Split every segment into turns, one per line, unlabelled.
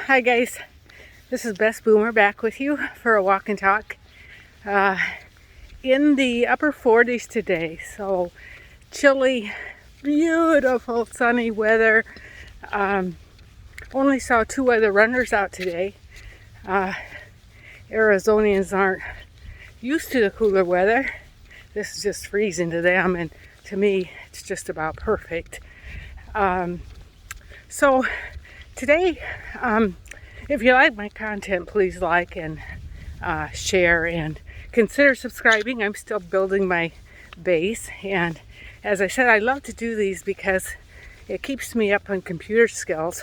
Hi guys, this is Bess Boomer back with you for a walk and talk in the upper 40s today. So chilly, beautiful sunny weather. Only saw two other runners out today. Arizonians aren't used to the cooler weather. This is just freezing to them, and to me it's just about perfect. So today, if you like my content, please like and share and consider subscribing. I'm still building my base, and as I said, I love to do these because it keeps me up on computer skills.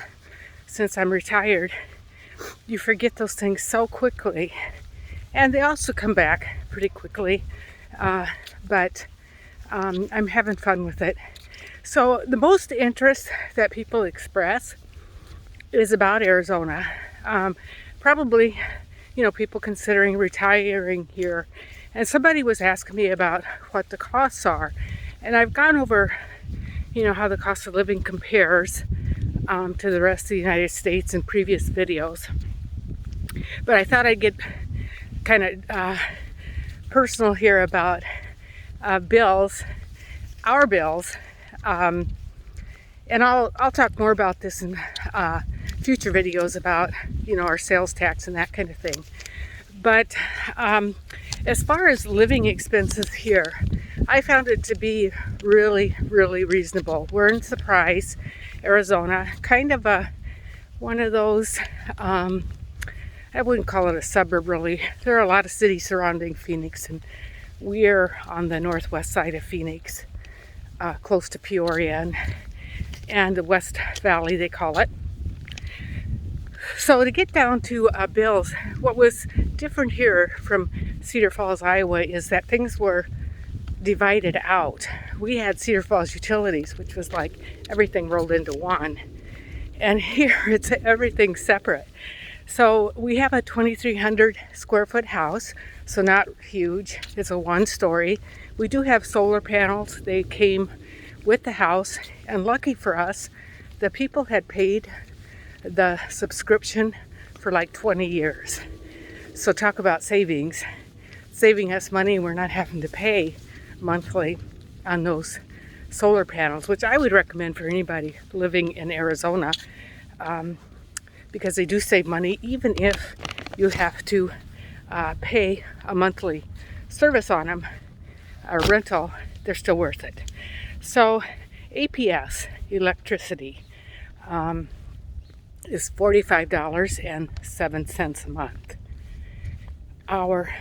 Since I'm retired, you forget those things so quickly, and they also come back pretty quickly, but I'm having fun with it. So the most interest that people express is about Arizona. Probably, people considering retiring here. And somebody was asking me about what the costs are. And I've gone over, how the cost of living compares to the rest of the United States in previous videos. But I thought I'd get kind of personal here about bills, our bills. And I'll talk more about this in future videos about our sales tax and that kind of thing. But as far as living expenses here, I found it to be really, really reasonable. We're in Surprise, Arizona, kind of one of those. I wouldn't call it a suburb really. There are a lot of cities surrounding Phoenix, and we're on the northwest side of Phoenix. Close to Peoria and the West Valley, they call it. So to get down to bills, what was different here from Cedar Falls, Iowa, is that things were divided out. We had Cedar Falls Utilities, which was like everything rolled into one. And here it's everything separate. So we have a 2,300 square foot house, so not huge. It's a one-story. We do have solar panels. They came with the house, and lucky for us, the people had paid the subscription for like 20 years. So talk about saving us money. We're not having to pay monthly on those solar panels, which I would recommend for anybody living in Arizona, because they do save money even if you have to pay a monthly service on them, a rental. They're still worth it. So APS, electricity, is $45.07 a month. Our,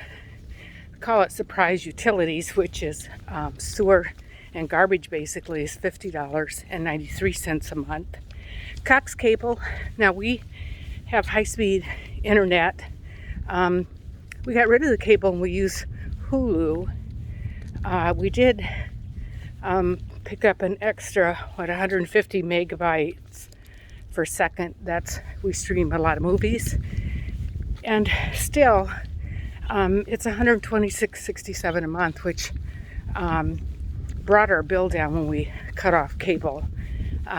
call it Surprise Utilities, which is sewer and garbage basically, is $50.93 a month. Cox Cable, now we have high-speed internet. We got rid of the cable and we use Hulu. We did pick up an extra 150 megabytes per second. We stream a lot of movies, and still it's $126.67 a month, which brought our bill down when we cut off cable,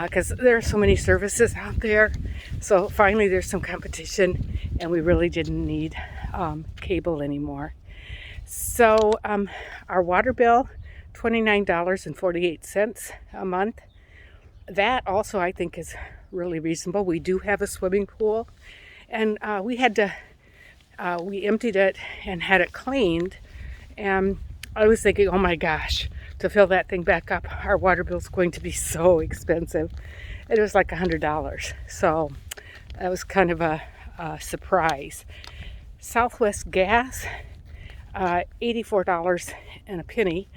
because there are so many services out there. So finally there's some competition, and we really didn't need cable anymore. So our water bill, $29.48 a month. That also I think is really reasonable. We do have a swimming pool, and we emptied it and had it cleaned, and I was thinking, oh my gosh, to fill that thing back up, our water bill is going to be so expensive. It was like $100, so that was kind of a surprise. Southwest gas, $84 and a penny.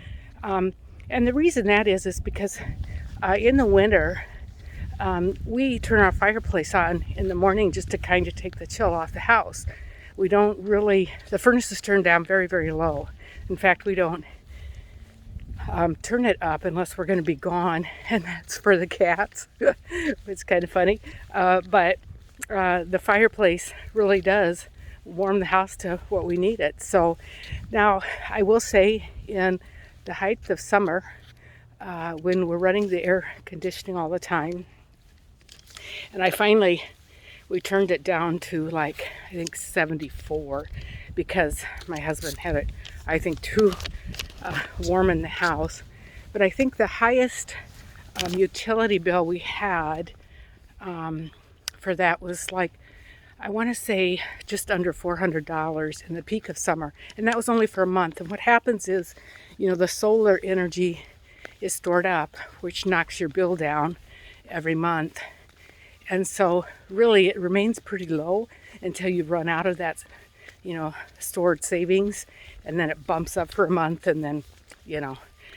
And the reason that is because in the winter, we turn our fireplace on in the morning just to kind of take the chill off the house. We don't really, the furnace is turned down very, very low. In fact, we don't turn it up unless we're going to be gone, and that's for the cats. It's kind of funny. But the fireplace really does warm the house to what we need it. So now I will say, in the height of summer, when we're running the air conditioning all the time, and I finally We turned it down to like, I think 74 because my husband had it, I think, too warm in the house. But I think the highest utility bill we had for that was like, I want to say just under $400 in the peak of summer. And that was only for a month. And what happens is, the solar energy is stored up, which knocks your bill down every month. And so really it remains pretty low until you run out of that, stored savings. And then it bumps up for a month and then,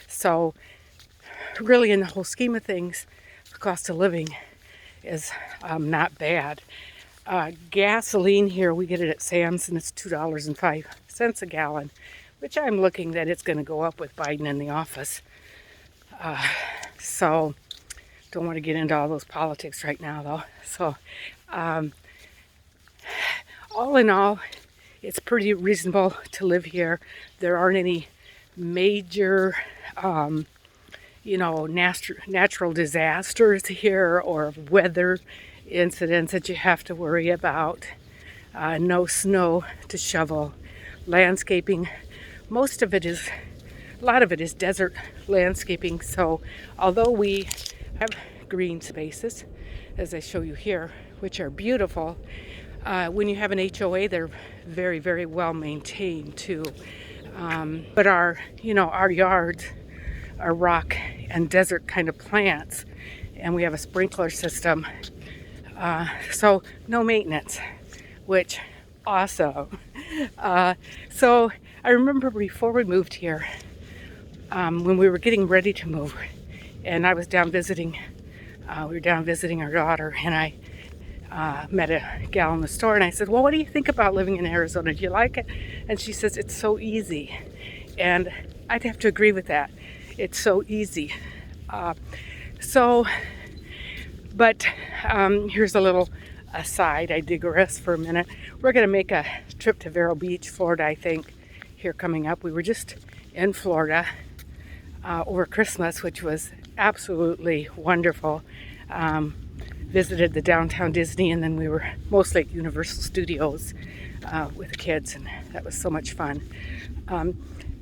So really in the whole scheme of things, the cost of living is not bad. Gasoline here, we get it at Sam's and it's $2.05 a gallon, which I'm looking that it's going to go up with Biden in the office. So don't want to get into all those politics right now though. So all in all, it's pretty reasonable to live here. There aren't any major natural disasters here or weather incidents that you have to worry about. No snow to shovel. Landscaping, a lot of it is desert landscaping. So although we have green spaces, as I show you here, which are beautiful, when you have an HOA, they're very, very well maintained too. But our yards are rock and desert kind of plants, and we have a sprinkler system. So no maintenance, which awesome. So I remember before we moved here, when we were getting ready to move, and I was down visiting, we were down visiting our daughter, and I met a gal in the store, and I said, well, what do you think about living in Arizona? Do you like it? And she says, it's so easy. And I'd have to agree with that. It's so easy. But here's a little aside. I digress for a minute. We're going to make a trip to Vero Beach, Florida, I think, here coming up. We were just in Florida over Christmas, which was absolutely wonderful. Visited the downtown Disney, and then we were mostly at Universal Studios with the kids, and that was so much fun.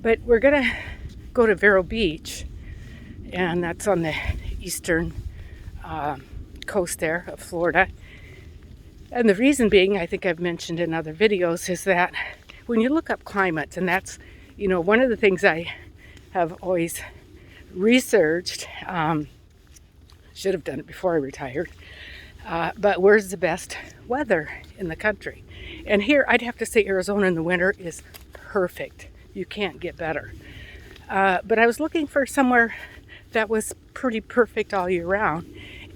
But we're going to go to Vero Beach, and that's on the eastern coast there of Florida. And the reason being, I think I've mentioned in other videos, is that when you look up climates, and that's, one of the things I have always researched, should have done it before I retired, but where's the best weather in the country? And here, I'd have to say Arizona in the winter is perfect. You can't get better. But I was looking for somewhere that was pretty perfect all year round.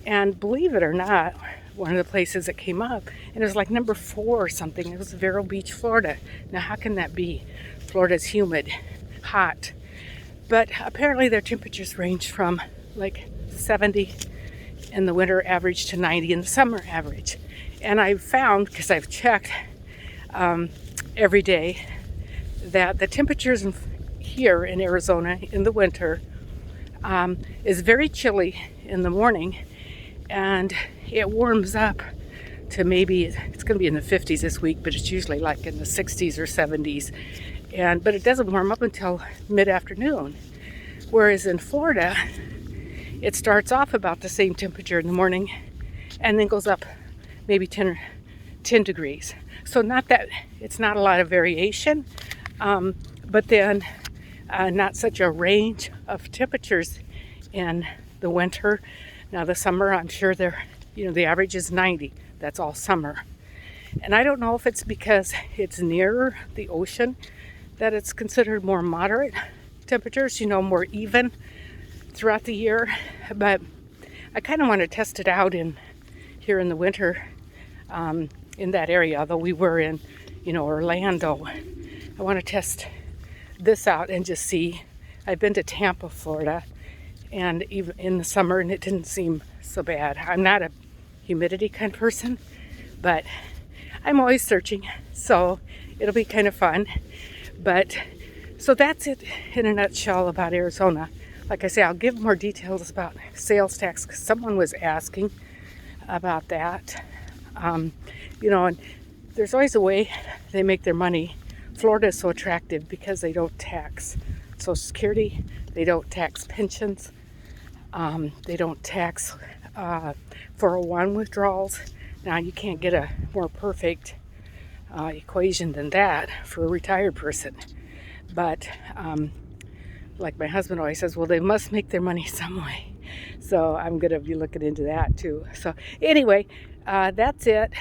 And believe it or not, one of the places that came up, and it was like number 4 or something. It was Vero Beach, Florida. Now, how can that be? Florida's humid, hot. But apparently their temperatures range from like 70 in the winter average to 90 in the summer average. And I've found, because I've checked every day, that the temperatures here in Arizona in the winter is very chilly in the morning, and it warms up to maybe, it's going to be in the 50s this week, but it's usually like in the 60s or 70s. But it doesn't warm up until mid-afternoon. Whereas in Florida, it starts off about the same temperature in the morning and then goes up maybe 10 degrees. So it's not a lot of variation, but then not such a range of temperatures in the winter. Now the summer, I'm sure the average is 90. That's all summer. And I don't know if it's because it's nearer the ocean that it's considered more moderate temperatures, more even throughout the year. But I kind of want to test it out here in the winter in that area, although we were in, Orlando. I want to test this out and just see. I've been to Tampa, Florida, and even in the summer, and it didn't seem so bad. I'm not a humidity kind of person, but I'm always searching, so it'll be kind of fun. But so that's it in a nutshell about Arizona. Like I say, I'll give more details about sales tax because someone was asking about that. You know, and there's always a way they make their money. Florida is so attractive because they don't tax Social Security, they don't tax pensions, they don't tax 401 withdrawals. Now, you can't get a more perfect equation than that for a retired person. But like my husband always says, well, they must make their money some way. So I'm going to be looking into that too. So anyway, that's it.